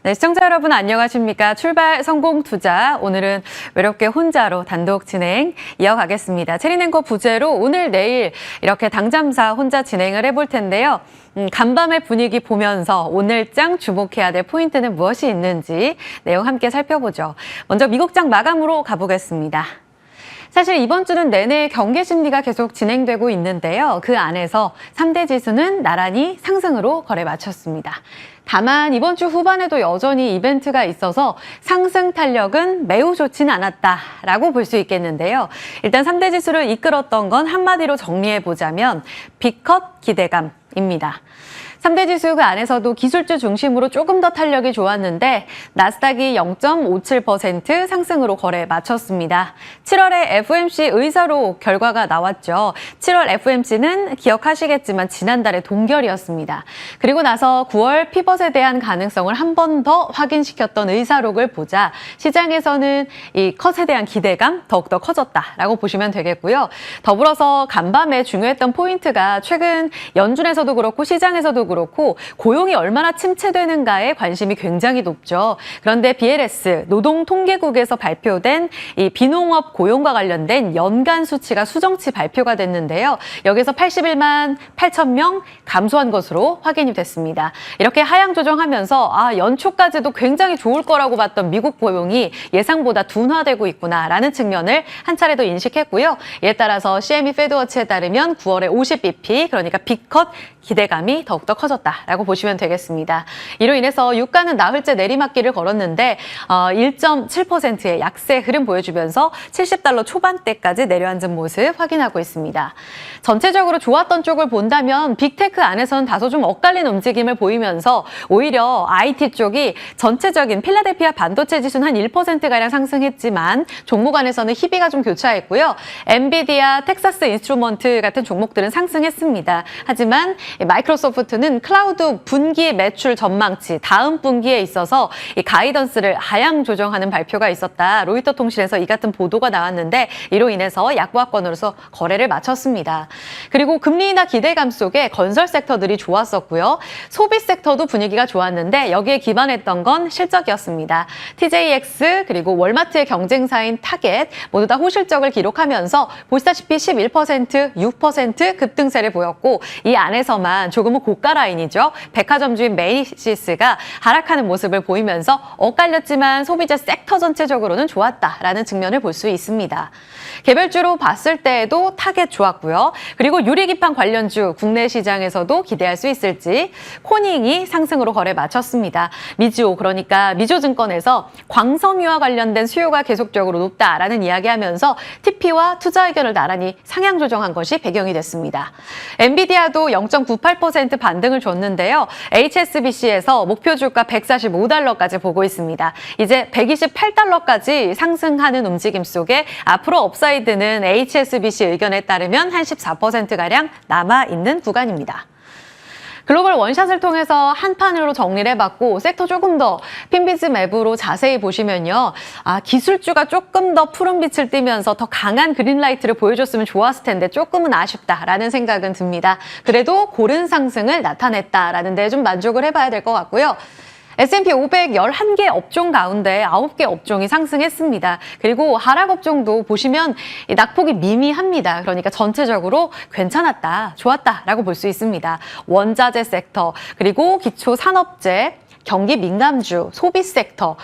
네, 시청자 여러분 안녕하십니까? 출발 성공 투자. 오늘은 외롭게 혼자로 단독 진행 이어가겠습니다. 체리냉커 부재로 오늘 내일 이렇게 당잠사 혼자 진행을 해볼 텐데요. 간밤의 분위기 보면서 오늘장 주목해야 될 포인트는 무엇이 있는지 내용 함께 살펴보죠. 먼저 미국장 마감으로 가보겠습니다. 사실 이번 주는 내내 경계 심리가 계속 진행되고 있는데요. 그 안에서 3대 지수는 나란히 상승으로 거래 마쳤습니다. 다만 이번 주 후반에도 여전히 이벤트가 있어서 상승 탄력은 매우 좋지는 않았다라고 볼 수 있겠는데요. 일단 3대 지수를 이끌었던 건 한마디로 정리해보자면 빅컷 기대감입니다. 3대 지수 그 안에서도 기술주 중심으로 조금 더 탄력이 좋았는데 나스닥이 0.57% 상승으로 거래 마쳤습니다. 7월에 FOMC 의사로 결과가 나왔죠. 7월 FOMC는 기억하시겠지만 지난달에 동결이었습니다. 그리고 나서 9월 피벗에 대한 가능성을 한 번 더 확인시켰던 의사록을 보자 시장에서는 이 컷에 대한 기대감 더욱더 커졌다라고 보시면 되겠고요. 더불어서 간밤에 중요했던 포인트가 최근 연준에서도 그렇고 시장에서도 그렇고 고용이 얼마나 침체되는가에 관심이 굉장히 높죠. 그런데 BLS 노동통계국에서 발표된 이 비농업 고용과 관련된 연간 수치가 수정치 발표가 됐는데요. 여기서 81만 8천 명 감소한 것으로 확인이 됐습니다. 이렇게 하향 조정하면서 연초까지도 굉장히 좋을 거라고 봤던 미국 고용이 예상보다 둔화되고 있구나라는 측면을 한 차례 더 인식했고요. 이에 따라서 CME 페드워치에 따르면 9월에 50bp 그러니까 빅컷 기대감이 더욱더 커졌다라고 보시면 되겠습니다. 이로 인해서 유가는 나흘째 내리막길을 걸었는데 1.7%의 약세 흐름 보여주면서 70달러 초반대까지 내려앉은 모습 확인하고 있습니다. 전체적으로 좋았던 쪽을 본다면 빅테크 안에서는 다소 좀 엇갈린 움직임을 보이면서 오히려 IT 쪽이 전체적인 필라델피아 반도체 지수는 한 1%가량 상승했지만 종목 안에서는 희비가 좀 교차했고요. 엔비디아, 텍사스 인스트루먼트 같은 종목들은 상승했습니다. 하지만 마이크로소프트는 클라우드 분기 매출 전망치 다음 분기에 있어서 이 가이던스를 하향 조정하는 발표가 있었다. 로이터 통신에서 이 같은 보도가 나왔는데 이로 인해서 약보합권으로서 거래를 마쳤습니다. 그리고 금리 인하 기대감 속에 건설 섹터들이 좋았었고요. 소비 섹터도 분위기가 좋았는데 여기에 기반했던 건 실적이었습니다. TJX 그리고 월마트의 경쟁사인 타겟 모두 다 호실적을 기록하면서 보시다시피 11%, 6% 급등세를 보였고 이 안에서만 조금은 고가 라인이죠. 백화점주인 메이시스가 하락하는 모습을 보이면서 엇갈렸지만 소비자 섹터 전체적으로는 좋았다라는 측면을 볼 수 있습니다. 개별주로 봤을 때에도 타겟 좋았고요. 그리고 유리기판 관련주 국내 시장에서도 기대할 수 있을지 코닝이 상승으로 거래 마쳤습니다. 미지오 그러니까 미조증권에서 광섬유와 관련된 수요가 계속적으로 높다라는 이야기하면서 TP와 투자 의견을 나란히 상향 조정한 것이 배경이 됐습니다. 엔비디아도 0.98% 반등을 줬는데요. HSBC에서 목표 주가 145달러까지 보고 있습니다. 이제 128달러까지 상승하는 움직임 속에 앞으로 업사이드는 HSBC 의견에 따르면 한 14%가량 남아있는 구간입니다. 글로벌 원샷을 통해서 한 판으로 정리를 해봤고 섹터 조금 더 핀비즈 맵으로 자세히 보시면요. 기술주가 조금 더 푸른빛을 띠면서 더 강한 그린라이트를 보여줬으면 좋았을 텐데 조금은 아쉽다라는 생각은 듭니다. 그래도 고른 상승을 나타냈다라는 데 좀 만족을 해봐야 될 것 같고요. S&P 500 11개 업종 가운데 9개 업종이 상승했습니다. 그리고 하락 업종도 보시면 낙폭이 미미합니다. 그러니까 전체적으로 괜찮았다, 좋았다라고 볼 수 있습니다. 원자재 섹터, 그리고 기초산업재, 경기 민감주, 소비 섹터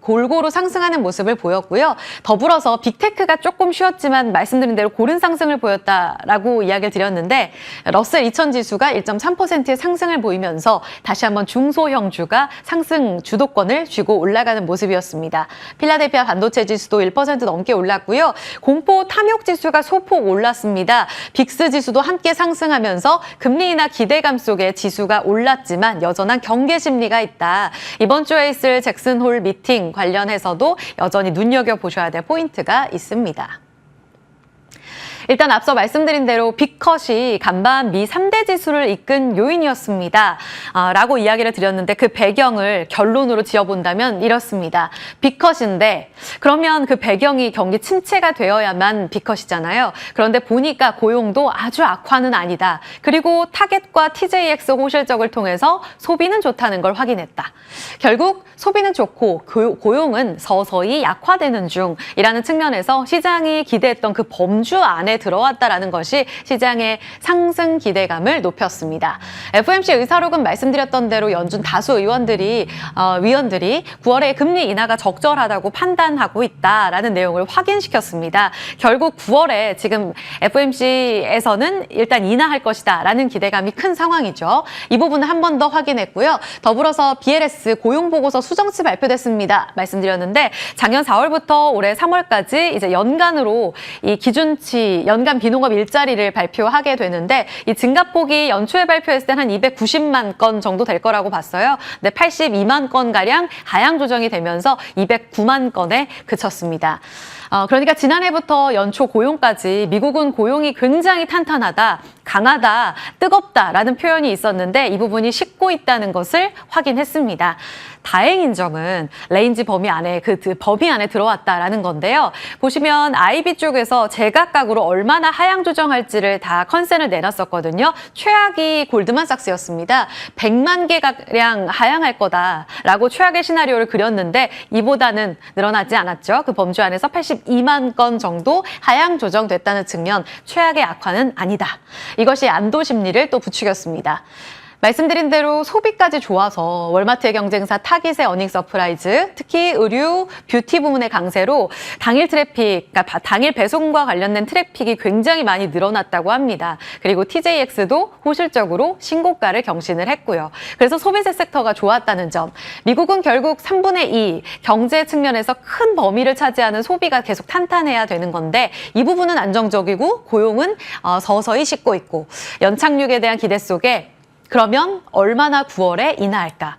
골고루 상승하는 모습을 보였고요. 더불어서 빅테크가 조금 쉬었지만 말씀드린 대로 고른 상승을 보였다라고 이야기를 드렸는데 러셀 2000 지수가 1.3%의 상승을 보이면서 다시 한번 중소형주가 상승 주도권을 쥐고 올라가는 모습이었습니다. 필라델피아 반도체 지수도 1% 넘게 올랐고요. 공포 탐욕 지수가 소폭 올랐습니다. 빅스 지수도 함께 상승하면서 금리 인하 기대감 속에 지수가 올랐지만 여전한 경계 심리가 있다. 이번 주에 있을 잭슨 홀 미팅 관련해서도 여전히 눈여겨보셔야 될 포인트가 있습니다. 일단 앞서 말씀드린 대로 빅컷이 간밤 미 3대 지수를 이끈 요인이었습니다. 라고 이야기를 드렸는데 그 배경을 결론으로 지어본다면 이렇습니다. 빅컷인데 그러면 그 배경이 경기 침체가 되어야만 빅컷이잖아요. 그런데 보니까 고용도 아주 악화는 아니다. 그리고 타겟과 TJX 호실적을 통해서 소비는 좋다는 걸 확인했다. 결국 소비는 좋고 고용은 서서히 약화되는 중이라는 측면에서 시장이 기대했던 그 범주 안에 들어왔다라는 것이 시장의 상승 기대감을 높였습니다. FOMC 의사록은 말씀드렸던 대로 연준 다수 위원들이 9월에 금리 인하가 적절하다고 판단하고 있다라는 내용을 확인시켰습니다. 결국 9월에 지금 FOMC에서는 일단 인하할 것이다라는 기대감이 큰 상황이죠. 이 부분을 한 번 더 확인했고요. 더불어서 BLS 고용보고서 수정치 발표됐습니다. 말씀드렸는데 작년 4월부터 올해 3월까지 이제 연간으로 이 기준치 연간 비농업 일자리를 발표하게 되는데 이 증가폭이 연초에 발표했을 때 한 290만 건 정도 될 거라고 봤어요. 근데 82만 건 가량 하향 조정이 되면서 209만 건에 그쳤습니다. 그러니까 지난해부터 연초 고용까지 미국은 고용이 굉장히 탄탄하다, 강하다, 뜨겁다라는 표현이 있었는데 이 부분이 식고 있다는 것을 확인했습니다. 다행인 점은 레인지 범위 안에 그 범위 안에 들어왔다라는 건데요. 보시면 IB 쪽에서 제각각으로 얼마나 하향 조정할지를 다 컨센을 내놨었거든요. 최악이 골드만삭스였습니다. 100만 개가량 하향할 거다라고 최악의 시나리오를 그렸는데 이보다는 늘어나지 않았죠. 그 범주 안에서 82만 건 정도 하향 조정됐다는 측면, 최악의 악화는 아니다. 이것이 안도 심리를 또 부추겼습니다. 말씀드린 대로 소비까지 좋아서 월마트의 경쟁사 타깃의 어닝 서프라이즈, 특히 의류, 뷰티 부문의 강세로 당일 트래픽, 그러니까 당일 배송과 관련된 트래픽이 굉장히 많이 늘어났다고 합니다. 그리고 TJX도 호실적으로 신고가를 경신을 했고요. 그래서 소비재 섹터가 좋았다는 점. 미국은 결국 3분의 2 경제 측면에서 큰 범위를 차지하는 소비가 계속 탄탄해야 되는 건데 이 부분은 안정적이고 고용은 서서히 식고 있고 연착륙에 대한 기대 속에 그러면 얼마나 9월에 인하할까?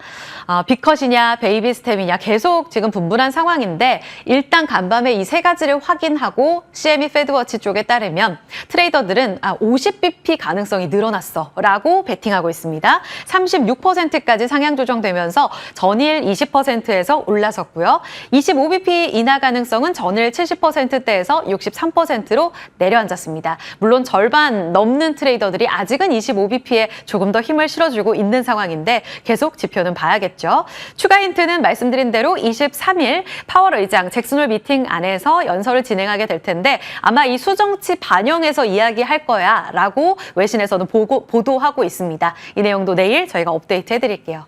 빅컷이냐 베이비 스텝이냐 계속 지금 분분한 상황인데 일단 간밤에 이 세 가지를 확인하고 CME 패드워치 쪽에 따르면 트레이더들은 50bp 가능성이 늘어났어 라고 베팅하고 있습니다. 36%까지 상향 조정되면서 전일 20%에서 올라섰고요. 25bp 인하 가능성은 전일 70%대에서 63%로 내려앉았습니다. 물론 절반 넘는 트레이더들이 아직은 25bp에 조금 더 힘을 실어주고 있는 상황인데 계속 지표는 봐야겠죠. 추가 힌트는 말씀드린 대로 23일 파월 의장 잭슨홀 미팅 안에서 연설을 진행하게 될 텐데 아마 이 수정치 반영해서 이야기할 거야 라고 외신에서는 보도하고 있습니다. 이 내용도 내일 저희가 업데이트 해드릴게요.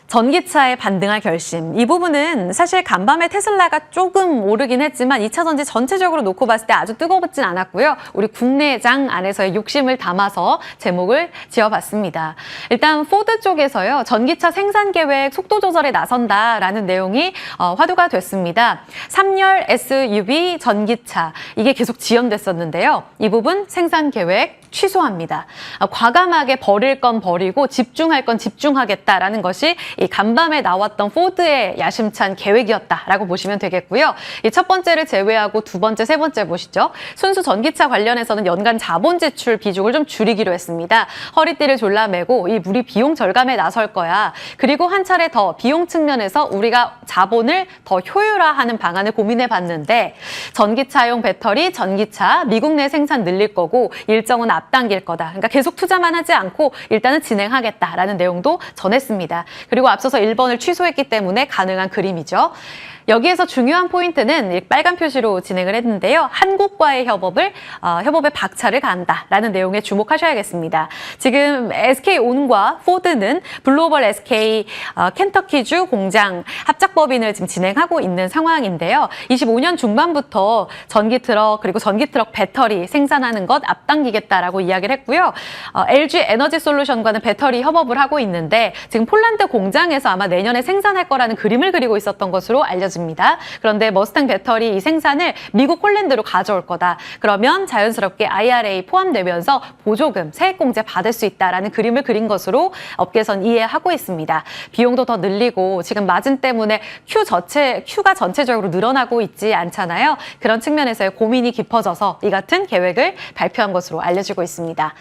전기차에 반등할 결심. 이 부분은 사실 간밤에 테슬라가 조금 오르긴 했지만 2차 전지 전체적으로 놓고 봤을 때 아주 뜨거웠진 않았고요. 우리 국내장 안에서의 욕심을 담아서 제목을 지어봤습니다. 일단 포드 쪽에서요. 전기차 생산 계획 속도 조절에 나선다라는 내용이 화두가 됐습니다. 3열 SUV 전기차 이게 계속 지연됐었는데요. 이 부분 생산 계획 취소합니다. 과감하게 버릴 건 버리고 집중할 건 집중하겠다라는 것이 이 간밤에 나왔던 포드의 야심찬 계획이었다라고 보시면 되겠고요. 이 첫 번째를 제외하고 두 번째, 세 번째 보시죠. 순수 전기차 관련해서는 연간 자본 지출 비중을 좀 줄이기로 했습니다. 허리띠를 졸라매고 이 우리 비용 절감에 나설 거야. 그리고 한 차례 더 비용 측면에서 우리가 자본을 더 효율화하는 방안을 고민해 봤는데 전기차용 배터리, 전기차 미국 내 생산 늘릴 거고 일정은 앞당길 거다. 그러니까 계속 투자만 하지 않고 일단은 진행하겠다라는 내용도 전했습니다. 그리고 앞서서 1번을 취소했기 때문에 가능한 그림이죠. 여기에서 중요한 포인트는 빨간 표시로 진행을 했는데요. 한국과의 협업에 박차를 가한다라는 내용에 주목하셔야겠습니다. 지금 SK온과 포드는 블루오벌 SK 켄터키주 공장 합작법인을 지금 진행하고 있는 상황인데요. 25년 중반부터 전기트럭 그리고 전기트럭 배터리 생산하는 것 앞당기겠다라고 이야기를 했고요. LG 에너지 솔루션과는 배터리 협업을 하고 있는데 지금 폴란드 공장에서 아마 내년에 생산할 거라는 그림을 그리고 있었던 것으로 알려집니다. 보여집니다. 그런데 머스탱 배터리 이 생산을 미국 홀랜드로 가져올 거다. 그러면 자연스럽게 IRA 포함되면서 보조금, 세액공제 받을 수 있다라는 그림을 그린 것으로 업계선 이해하고 있습니다. 비용도 더 늘리고 지금 마진 때문에 Q가 전체적으로 늘어나고 있지 않잖아요. 그런 측면에서의 고민이 깊어져서 이 같은 계획을 발표한 것으로 알려지고 있습니다.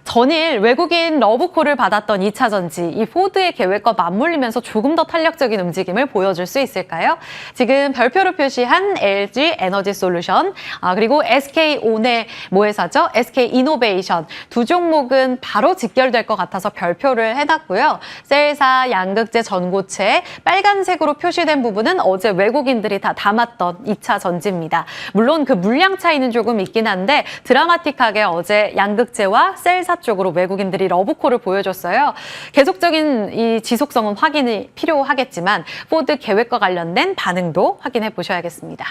전일 외국인 러브콜을 받았던 2차 전지, 이 포드의 계획과 맞물리면서 조금 더 탄력적인 움직임을 보여줄 수 있을까요? 지금 별표로 표시한 LG 에너지 솔루션, 그리고 SK온의 모회사죠. SK이노베이션 두 종목은 바로 직결될 것 같아서 별표를 해놨고요. 셀사, 양극재, 전고체, 빨간색으로 표시된 부분은 어제 외국인들이 다 담았던 2차 전지입니다. 물론 그 물량 차이는 조금 있긴 한데 드라마틱하게 어제 양극재와 셀사 쪽으로 외국인들이 러브콜을 보여줬어요. 계속적인 이 지속성은 확인이 필요하겠지만 포드 계획과 관련된 반응도 확인해 보셔야겠습니다.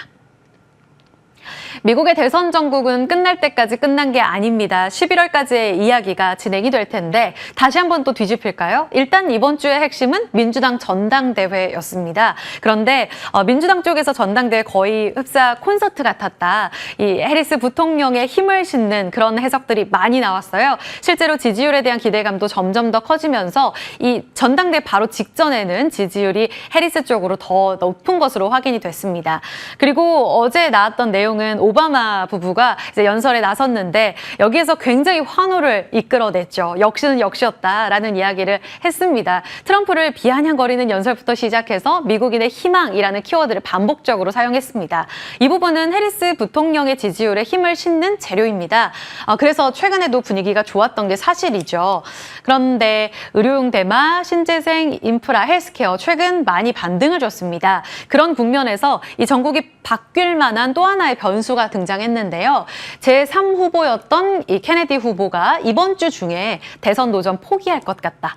미국의 대선 전국은 끝날 때까지 끝난 게 아닙니다. 11월까지의 이야기가 진행이 될 텐데 다시 한번 또 뒤집힐까요? 일단 이번 주의 핵심은 민주당 전당대회였습니다. 그런데 민주당 쪽에서 전당대회 거의 흡사 콘서트 같았다. 이 해리스 부통령의 힘을 싣는 그런 해석들이 많이 나왔어요. 실제로 지지율에 대한 기대감도 점점 더 커지면서 이 전당대회 바로 직전에는 지지율이 해리스 쪽으로 더 높은 것으로 확인이 됐습니다. 그리고 어제 나왔던 내용은 오바마 부부가 이제 연설에 나섰는데 여기에서 굉장히 환호를 이끌어냈죠. 역시는 역시였다라는 이야기를 했습니다. 트럼프를 비아냥거리는 연설부터 시작해서 미국인의 희망이라는 키워드를 반복적으로 사용했습니다. 이 부분은 해리스 부통령의 지지율에 힘을 싣는 재료입니다. 그래서 최근에도 분위기가 좋았던 게 사실이죠. 그런데 의료용 대마, 신재생, 인프라, 헬스케어 최근 많이 반등을 줬습니다. 그런 국면에서 이 전국이 바뀔 만한 또 하나의 변수가 등장했는데요. 제3 후보였던 이 케네디 후보가 이번 주 중에 대선 도전 포기할 것 같다.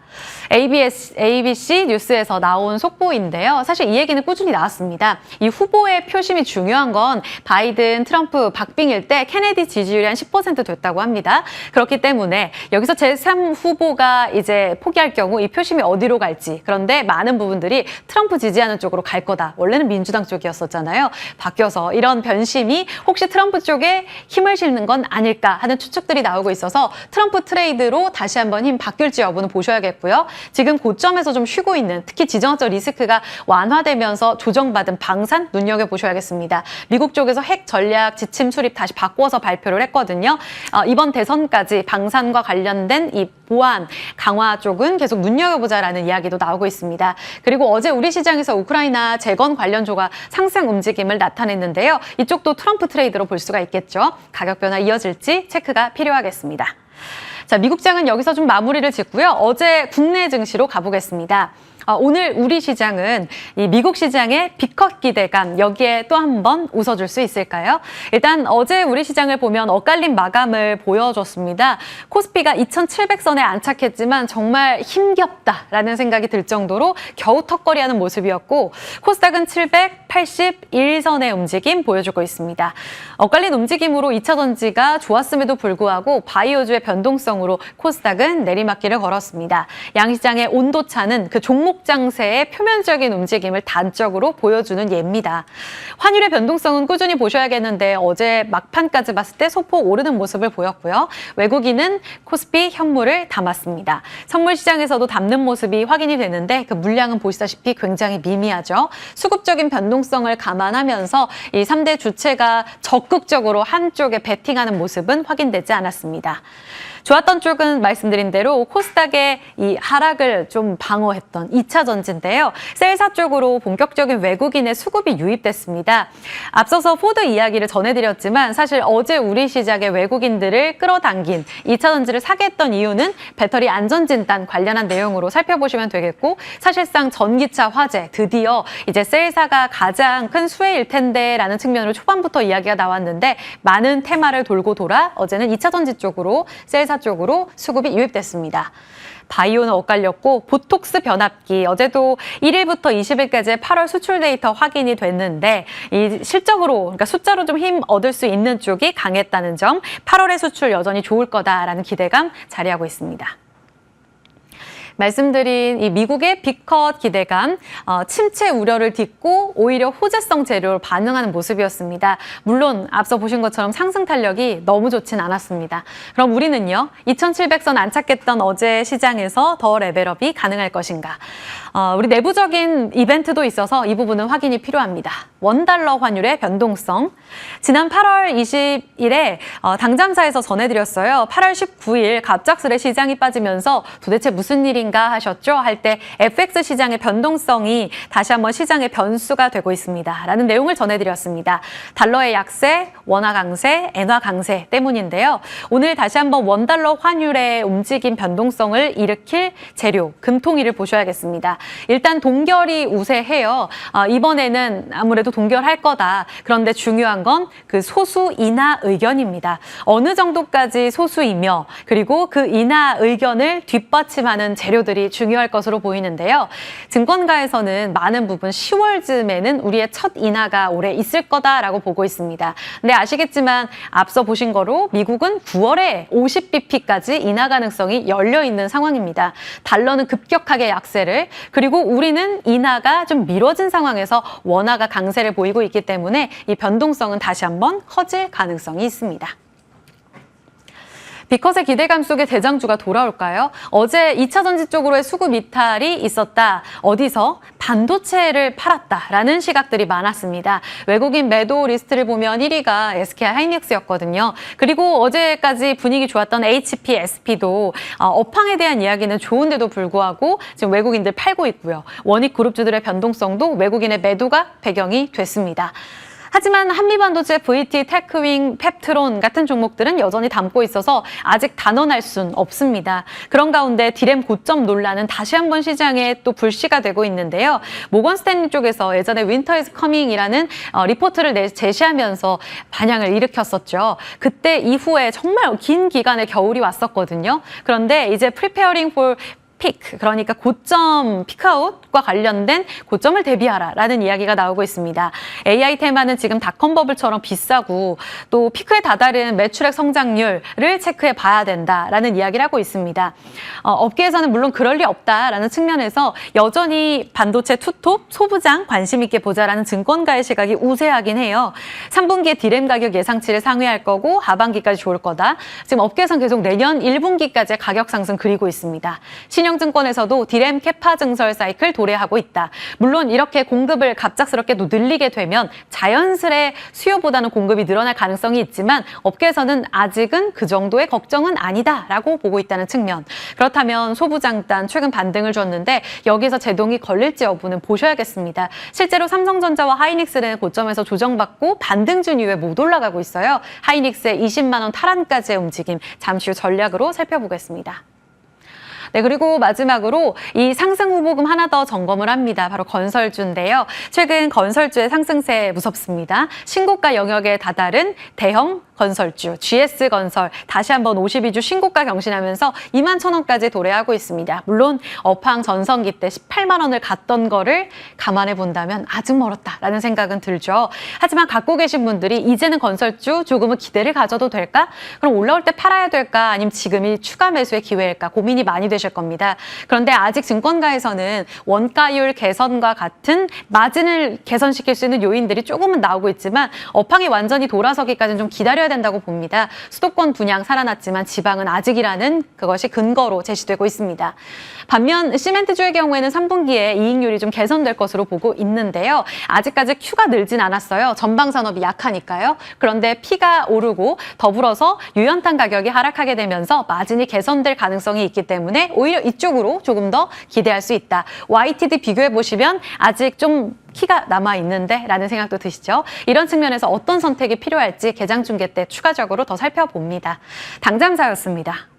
ABC 뉴스에서 나온 속보인데요. 사실 이 얘기는 꾸준히 나왔습니다. 이 후보의 표심이 중요한 건 바이든, 트럼프, 박빙일 때 케네디 지지율이 한 10% 됐다고 합니다. 그렇기 때문에 여기서 제3 후보가 이제 포기할 경우 이 표심이 어디로 갈지, 그런데 많은 부분들이 트럼프 지지하는 쪽으로 갈 거다. 원래는 민주당 쪽이었었잖아요. 바뀌어서 이런 변심이 혹시 트럼프 쪽에 힘을 실는 건 아닐까 하는 추측들이 나오고 있어서 트럼프 트레이드로 다시 한번 힘 바뀔지 여부는 보셔야겠고요. 지금 고점에서 좀 쉬고 있는, 특히 지정학적 리스크가 완화되면서 조정받은 방산 눈여겨보셔야겠습니다. 미국 쪽에서 핵 전략 지침 수립 다시 바꿔서 발표를 했거든요. 이번 대선까지 방산과 관련된 이 보안 강화 쪽은 계속 눈여겨보자라는 이야기도 나오고 있습니다. 그리고 어제 우리 시장에서 우크라이나 재건 관련주가 상승 움직임을 나타냈는데요. 이쪽도 트럼프 트레이드로 볼 수가 있겠죠. 가격 변화 이어질지 체크가 필요하겠습니다. 자, 미국장은 여기서 좀 마무리를 짓고요. 어제 국내 증시로 가보겠습니다. 오늘 우리 시장은 이 미국 시장의 빅컷 기대감, 여기에 또 한 번 웃어줄 수 있을까요? 일단 어제 우리 시장을 보면 엇갈린 마감을 보여줬습니다. 코스피가 2,700선에 안착했지만 정말 힘겹다라는 생각이 들 정도로 겨우 턱걸이하는 모습이었고, 코스닥은 781선의 움직임 보여주고 있습니다. 엇갈린 움직임으로 2차 전지가 좋았음에도 불구하고 바이오주의 변동성으로 코스닥은 내리막길을 걸었습니다. 양시장의 온도차는 그 종목 장세의 표면적인 움직임을 단적으로 보여주는 예입니다. 환율의 변동성은 꾸준히 보셔야겠는데 어제 막판까지 봤을 때 소폭 오르는 모습을 보였고요. 외국인은 코스피 현물을 담았습니다. 선물 시장에서도 담는 모습이 확인이 되는데 그 물량은 보시다시피 굉장히 미미하죠. 수급적인 변동성을 감안하면서 이 3대 주체가 적극적으로 한쪽에 베팅하는 모습은 확인되지 않았습니다. 좋았던 쪽은 말씀드린 대로 코스닥의 이 하락을 좀 방어했던 2차 전지인데요. 셀사 쪽으로 본격적인 외국인의 수급이 유입됐습니다. 앞서서 포드 이야기를 전해드렸지만 사실 어제 우리 시장의 외국인들을 끌어당긴 2차 전지를 사게 했던 이유는 배터리 안전진단 관련한 내용으로 살펴보시면 되겠고, 사실상 전기차 화재 드디어 이제 셀사가 가장 큰 수혜일 텐데라는 측면으로 초반부터 이야기가 나왔는데 많은 테마를 돌고 돌아 어제는 2차 전지 쪽으로 셀사 쪽으로 수급이 유입됐습니다. 바이오는 엇갈렸고 보톡스 변압기 어제도 1일부터 20일까지의 8월 수출 데이터 확인이 됐는데 이 실적으로, 그러니까 숫자로 좀 힘 얻을 수 있는 쪽이 강했다는 점, 8월의 수출 여전히 좋을 거다라는 기대감 자리하고 있습니다. 말씀드린 이 미국의 빅컷 기대감, 침체 우려를 딛고 오히려 호재성 재료로 반응하는 모습이었습니다. 물론 앞서 보신 것처럼 상승 탄력이 너무 좋진 않았습니다. 그럼 우리는요, 2700선 안착했던 어제 시장에서 더 레벨업이 가능할 것인가? 우리 내부적인 이벤트도 있어서 이 부분은 확인이 필요합니다. 원달러 환율의 변동성. 지난 8월 20일에 당잠사에서 전해드렸어요. 8월 19일 갑작스레 시장이 빠지면서 도대체 무슨 일인가 하셨죠? 할 때 FX 시장의 변동성이 다시 한번 시장의 변수가 되고 있습니다. 라는 내용을 전해드렸습니다. 달러의 약세, 원화 강세, 엔화 강세 때문인데요. 오늘 다시 한번 원달러 환율의 움직임 변동성을 일으킬 재료, 금통위를 보셔야겠습니다. 일단 동결이 우세해요. 이번에는 아무래도 동결할 거다. 그런데 중요한 건 그 소수 인하 의견입니다. 어느 정도까지 소수이며 그리고 그 인하 의견을 뒷받침하는 재료들이 중요할 것으로 보이는데요. 증권가에서는 많은 부분 10월쯤에는 우리의 첫 인하가 올해 있을 거다라고 보고 있습니다. 근데 아시겠지만 앞서 보신 거로 미국은 9월에 50bp까지 인하 가능성이 열려 있는 상황입니다. 달러는 급격하게 약세를, 그리고 우리는 인하가 좀 미뤄진 상황에서 원화가 강세를 보이고 있기 때문에 이 변동성은 다시 한번 커질 가능성이 있습니다. 빅컷의 기대감 속에 대장주가 돌아올까요? 어제 2차 전지 쪽으로의 수급 이탈이 있었다. 어디서? 반도체를 팔았다라는 시각들이 많았습니다. 외국인 매도 리스트를 보면 1위가 SK 하이닉스였거든요. 그리고 어제까지 분위기 좋았던 HP, SP도 업황에 대한 이야기는 좋은데도 불구하고 지금 외국인들 팔고 있고요. 원익 그룹주들의 변동성도 외국인의 매도가 배경이 됐습니다. 하지만 한미반도체, VT, 테크윙, 펩트론 같은 종목들은 여전히 담고 있어서 아직 단언할 순 없습니다. 그런 가운데 디램 고점 논란은 다시 한번 시장에 또 불씨가 되고 있는데요. 모건 스탠리 쪽에서 예전에 윈터 이즈 커밍이라는 리포트를 제시하면서 반향을 일으켰었죠. 그때 이후에 정말 긴 기간의 겨울이 왔었거든요. 그런데 이제 프리페어링 폴 피크, 그러니까 고점 피크아웃과 관련된 고점을 대비하라라는 이야기가 나오고 있습니다. AI 테마는 지금 닷컴 버블처럼 비싸고 또 피크에 다다른 매출액 성장률을 체크해 봐야 된다라는 이야기를 하고 있습니다. 업계에서는 물론 그럴 리 없다라는 측면에서 여전히 반도체 투톱, 소부장 관심 있게 보자라는 증권가의 시각이 우세하긴 해요. 3분기에 디램 가격 예상치를 상회할 거고 하반기까지 좋을 거다. 지금 업계에서는 계속 내년 1분기까지 가격 상승 그리고 있습니다. 신영증권에서도 디램 캐파 증설 사이클 도래하고 있다. 물론 이렇게 공급을 갑작스럽게 늘리게 되면 자연스레 수요보다는 공급이 늘어날 가능성이 있지만 업계에서는 아직은 그 정도의 걱정은 아니다라고 보고 있다는 측면. 그렇다면 소부장단 최근 반등을 줬는데 여기서 제동이 걸릴지 여부는 보셔야겠습니다. 실제로 삼성전자와 하이닉스는 고점에서 조정받고 반등 준 이후에 못 올라가고 있어요. 하이닉스의 20만 원 탈환까지의 움직임 잠시 후 전략으로 살펴보겠습니다. 네, 그리고 마지막으로 이 상승 후보금 하나 더 점검을 합니다. 바로 건설주인데요. 최근 건설주의 상승세 무섭습니다. 신고가 영역에 다다른 대형 건설주, GS건설 다시 한번 52주 신고가 경신하면서 21,000원까지 도래하고 있습니다. 물론 업황 전성기 때 18만 원을 갔던 거를 감안해 본다면 아직 멀었다라는 생각은 들죠. 하지만 갖고 계신 분들이 이제는 건설주 조금은 기대를 가져도 될까? 그럼 올라올 때 팔아야 될까? 아니면 지금이 추가 매수의 기회일까? 고민이 많이 되실 겁니다. 그런데 아직 증권가에서는 원가율 개선과 같은 마진을 개선시킬 수 있는 요인들이 조금은 나오고 있지만 업황이 완전히 돌아서기까지는 좀 기다려야 된다고 봅니다. 수도권 분양 살아났지만 지방은 아직이라는 그것이 근거로 제시되고 있습니다. 반면 시멘트주의 경우에는 3분기에 이익률이 좀 개선될 것으로 보고 있는데요. 아직까지 Q가 늘진 않았어요. 전방 산업이 약하니까요. 그런데 P가 오르고 더불어서 유연탄 가격이 하락하게 되면서 마진이 개선될 가능성이 있기 때문에 오히려 이쪽으로 조금 더 기대할 수 있다. YTD 비교해 보시면 아직 좀 키가 남아있는데 라는 생각도 드시죠? 이런 측면에서 어떤 선택이 필요할지 개장 중계 때 추가적으로 더 살펴봅니다. 당잠사였습니다.